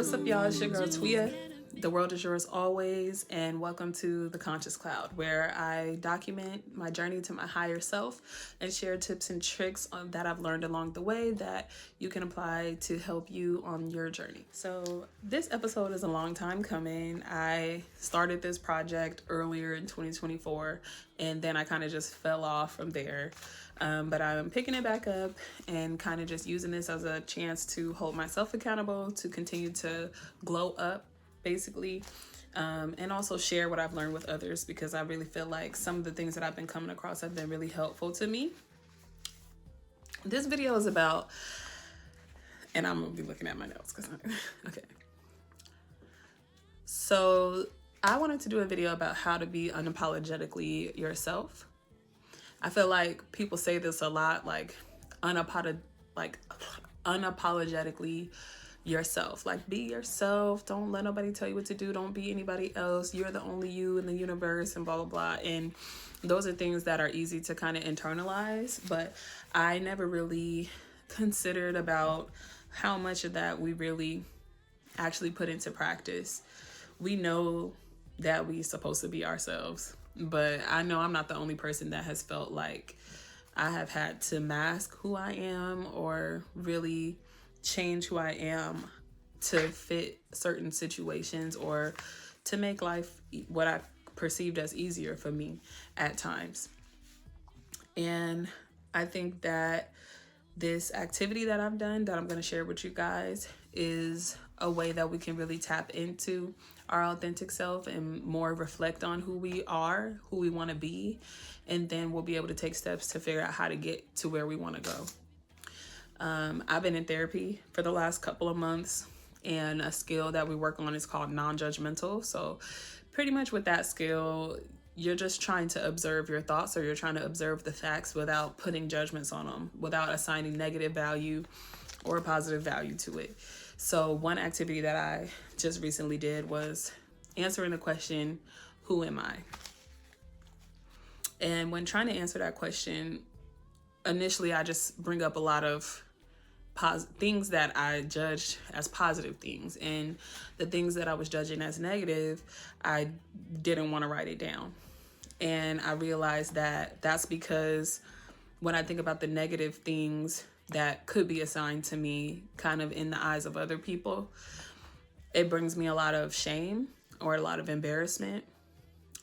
What's up, y'all? It's your girl TWIYA. The world is yours always, and welcome to the Conscious Cloud, where I document my journey to my higher self and share tips and tricks that I've learned along the way that you can apply to help you on your journey. So this episode is a long time coming. I started this project earlier in 2024, and then I kind of just fell off from there. But I'm picking it back up and kind of just using this as a chance to hold myself accountable, to continue to glow up, basically, and also share what I've learned with others, because I really feel like some of the things that I've been coming across have been really helpful to me. This video is about, and I'm gonna be looking at my notes because okay. So I wanted to do a video about how to be unapologetically yourself. I feel like people say this a lot, like unapologetically yourself. Like, be yourself. Don't let nobody tell you what to do. Don't be anybody else. You're the only you in the universe, and blah, blah, blah. And those are things that are easy to kind of internalize, but I never really considered about how much of that we really actually put into practice. We know that we're supposed to be ourselves, but I know I'm not the only person that has felt like I have had to mask who I am or really change who I am to fit certain situations or to make life what I perceived as easier for me at times. And I think that this activity that I've done, that I'm going to share with you guys, is a way that we can really tap into our authentic self and more reflect on who we are, who we want to be, and then we'll be able to take steps to figure out how to get to where we want to go. I've been in therapy for the last couple of months, and a skill that we work on is called non-judgmental. So pretty much with that skill, you're just trying to observe your thoughts, or you're trying to observe the facts without putting judgments on them, without assigning negative value or positive value to it. So one activity that I just recently did was answering the question, who am I? And when trying to answer that question, initially I just bring up a lot of things that I judged as positive things, and the things that I was judging as negative, I didn't want to write it down. And I realized that that's because when I think about the negative things that could be assigned to me kind of in the eyes of other people, it brings me a lot of shame or a lot of embarrassment.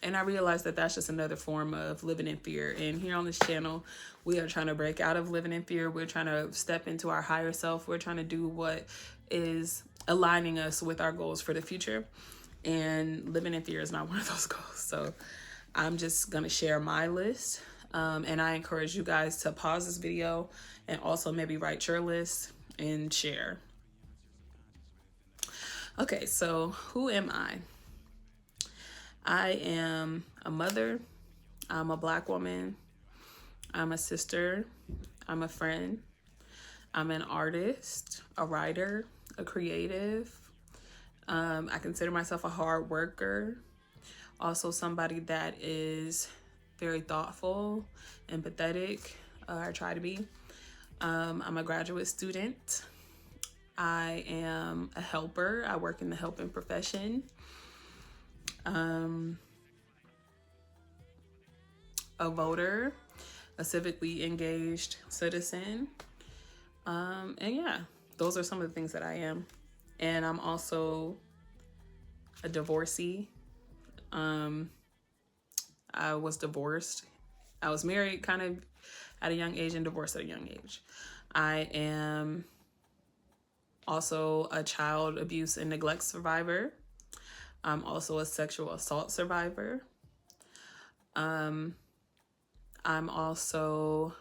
And I realized that that's just another form of living in fear. And here on this channel, we are trying to break out of living in fear. We're trying to step into our higher self. We're trying to do what is aligning us with our goals for the future. And living in fear is not one of those goals. So I'm just going to share my list. And I encourage you guys to pause this video and also maybe write your list and share. Okay, so who am I? I am a mother, I'm a Black woman, I'm a sister, I'm a friend, I'm an artist, a writer, a creative. I consider myself a hard worker, also somebody that is very thoughtful, empathetic. I try to be. I'm a graduate student. I am a helper. I work in the helping profession. A voter, a civically engaged citizen. And yeah, those are some of the things that I am. And I'm also a divorcee. I was divorced. I was married kind of at a young age and divorced at a young age. I am also a child abuse and neglect survivor. I'm also a sexual assault survivor. I'm also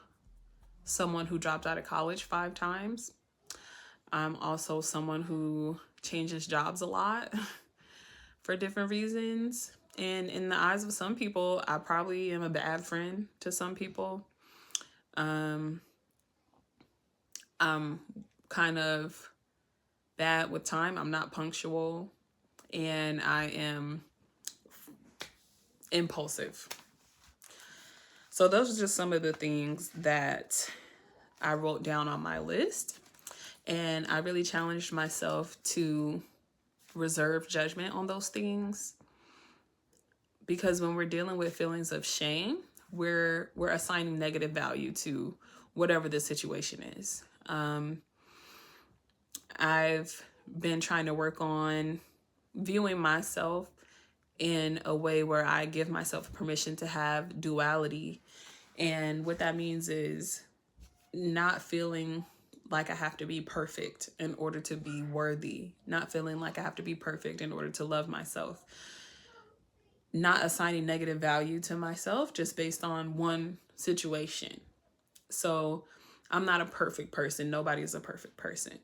someone who dropped out of college 5 times. I'm also someone who changes jobs a lot for different reasons. And in the eyes of some people, I probably am a bad friend to some people. I'm kind of bad with time. I'm not punctual. And I am impulsive. So those are just some of the things that I wrote down on my list. And I really challenged myself to reserve judgment on those things, because when we're dealing with feelings of shame, we're assigning negative value to whatever the situation is. I've been trying to work on viewing myself in a way where I give myself permission to have duality. And what that means is not feeling like I have to be perfect in order to be worthy, not feeling like I have to be perfect in order to love myself, not assigning negative value to myself just based on one situation. So I'm not a perfect person. Nobody is a perfect person.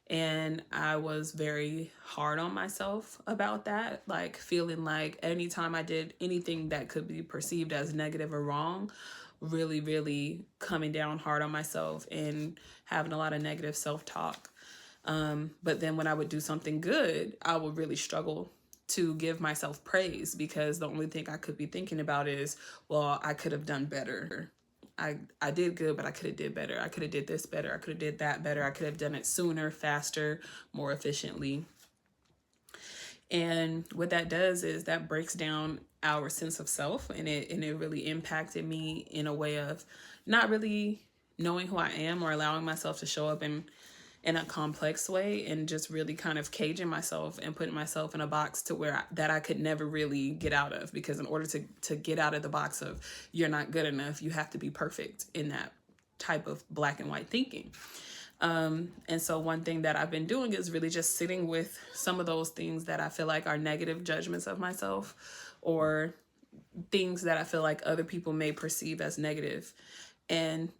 And I was very hard on myself about that, like feeling like anytime I did anything that could be perceived as negative or wrong, really, really coming down hard on myself and having a lot of negative self-talk. But then when I would do something good, I would really struggle to give myself praise, because the only thing I could be thinking about is, well, I could have done better. I did good, but I could have did better. I could have did this better. I could have did that better. I could have done it sooner, faster, more efficiently. And what that does is that breaks down our sense of self, and it really impacted me in a way of not really knowing who I am or allowing myself to show up in a complex way, and just really kind of caging myself and putting myself in a box to where that I could never really get out of, because in order to get out of the box of you're not good enough, you have to be perfect in that type of black and white thinking. And so one thing that I've been doing is really just sitting with some of those things that I feel like are negative judgments of myself, or things that I feel like other people may perceive as negative, and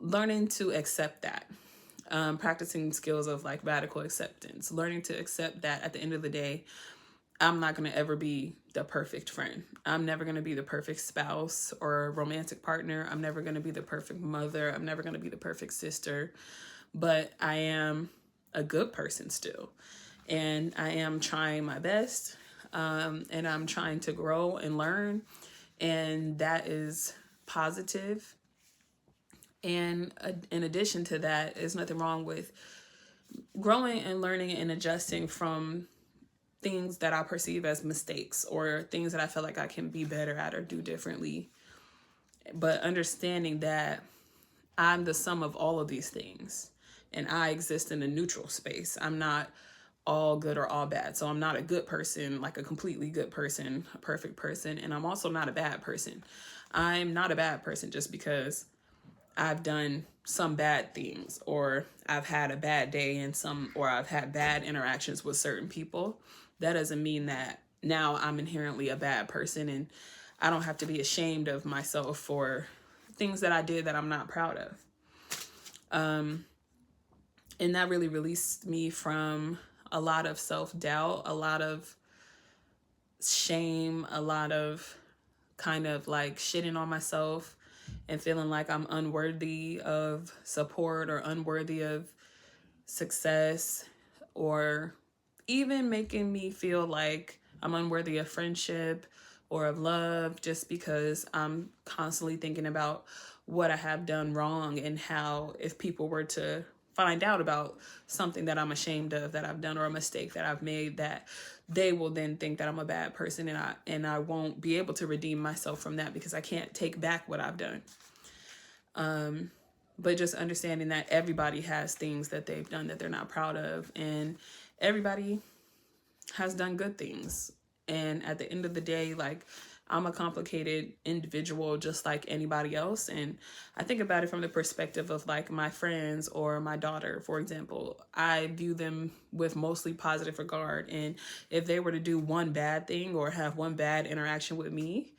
learning to accept that. Practicing skills of like radical acceptance, learning to accept that at the end of the day, I'm not going to ever be the perfect friend. I'm never going to be the perfect spouse or romantic partner. I'm never going to be the perfect mother. I'm never going to be the perfect sister, but I am a good person still. And I am trying my best. And I'm trying to grow and learn. And that is positive. And in addition to that, there's nothing wrong with growing and learning and adjusting from things that I perceive as mistakes, or things that I feel like I can be better at or do differently. But understanding that I'm the sum of all of these things, and I exist in a neutral space. I'm not all good or all bad. So I'm not a good person, like a completely good person, a perfect person. And I'm also not a bad person. I'm not a bad person just because I've done some bad things, or I've had a bad day or I've had bad interactions with certain people. That doesn't mean that now I'm inherently a bad person, and I don't have to be ashamed of myself for things that I did that I'm not proud of. And that really released me from a lot of self-doubt, a lot of shame, a lot of kind of like shitting on myself and feeling like I'm unworthy of support or unworthy of success, or even making me feel like I'm unworthy of friendship or of love, just because I'm constantly thinking about what I have done wrong, and how if people were to find out about something that I'm ashamed of that I've done, or a mistake that I've made, that they will then think that I'm a bad person, and I won't be able to redeem myself from that, because I can't take back what I've done. But just understanding that everybody has things that they've done that they're not proud of, and everybody has done good things. And at the end of the day, like, I'm a complicated individual just like anybody else. And I think about it from the perspective of like my friends or my daughter, for example. I view them with mostly positive regard. And if they were to do one bad thing or have one bad interaction with me,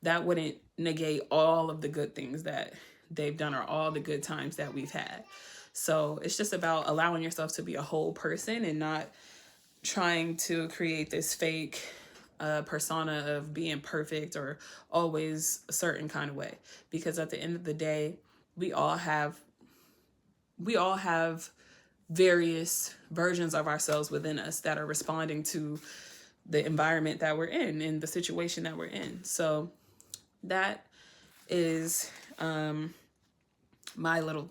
that wouldn't negate all of the good things that they've done, or all the good times that we've had. So it's just about allowing yourself to be a whole person, and not trying to create this fake persona of being perfect or always a certain kind of way. Because at the end of the day, we all have various versions of ourselves within us that are responding to the environment that we're in and the situation that we're in. So that is my little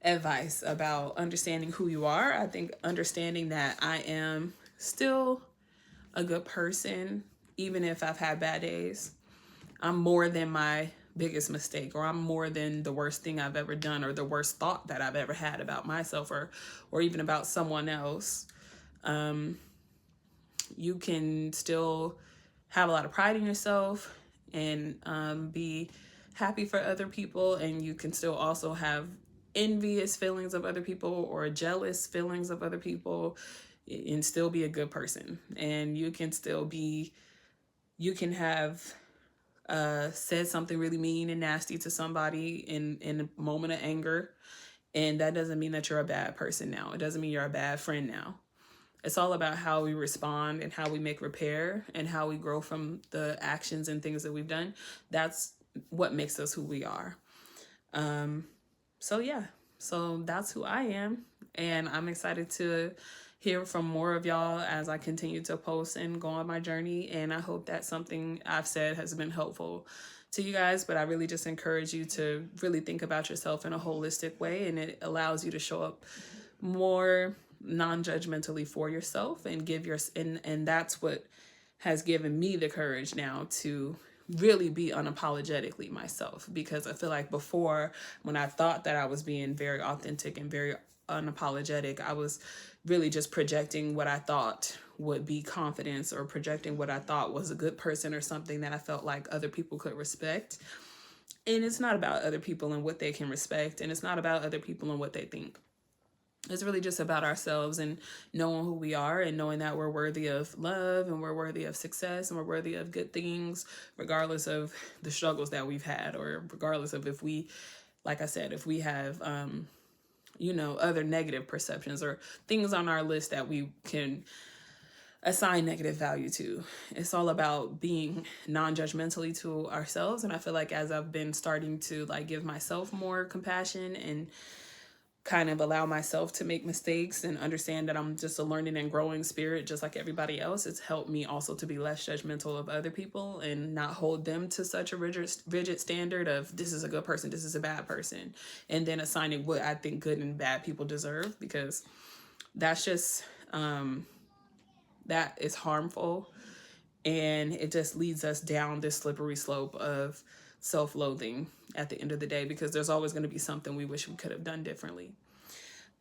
advice about understanding who you are. I think understanding that I am still a good person, even if I've had bad days. I'm more than my biggest mistake, or I'm more than the worst thing I've ever done, or the worst thought that I've ever had about myself, or even about someone else. You can still have a lot of pride in yourself and be happy for other people, and you can still also have envious feelings of other people or jealous feelings of other people, and still be a good person. And you can still be, you can have said something really mean and nasty to somebody in a moment of anger, and that doesn't mean that you're a bad person now. It doesn't mean you're a bad friend now. It's all about how we respond and how we make repair and how we grow from the actions and things that we've done. That's what makes us who we are. So yeah, so that's who I am. And I'm excited to hear from more of y'all as I continue to post and go on my journey. And I hope that something I've said has been helpful to you guys, but I really just encourage you to really think about yourself in a holistic way, and it allows you to show up more non-judgmentally for yourself and give your, and that's what has given me the courage now to really be unapologetically myself, because I feel like before, when I thought that I was being very authentic and very unapologetic, I was really just projecting what I thought would be confidence, or projecting what I thought was a good person or something that I felt like other people could respect. And it's not about other people and what they can respect, and it's not about other people and what they think. It's really just about ourselves and knowing who we are, and knowing that we're worthy of love, and we're worthy of success, and we're worthy of good things, regardless of the struggles that we've had, or regardless of if we, like I said, if we have, other negative perceptions or things on our list that we can assign negative value to. It's all about being non-judgmentally to ourselves. And I feel like as I've been starting to give myself more compassion and kind of allow myself to make mistakes and understand that I'm just a learning and growing spirit just like everybody else, it's helped me also to be less judgmental of other people and not hold them to such a rigid standard of this is a good person, this is a bad person, and then assigning what I think good and bad people deserve, because that's just that is harmful, and it just leads us down this slippery slope of self-loathing at the end of the day, because there's always going to be something we wish we could have done differently.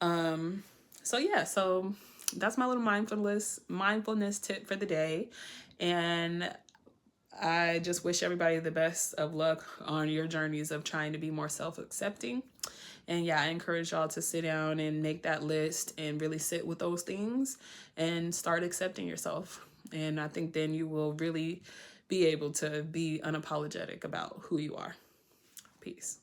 So that's my little mindfulness tip for the day. And I just wish everybody the best of luck on your journeys of trying to be more self-accepting. And yeah, I encourage y'all to sit down and make that list and really sit with those things and start accepting yourself. And I think then you will really be able to be unapologetic about who you are. Peace.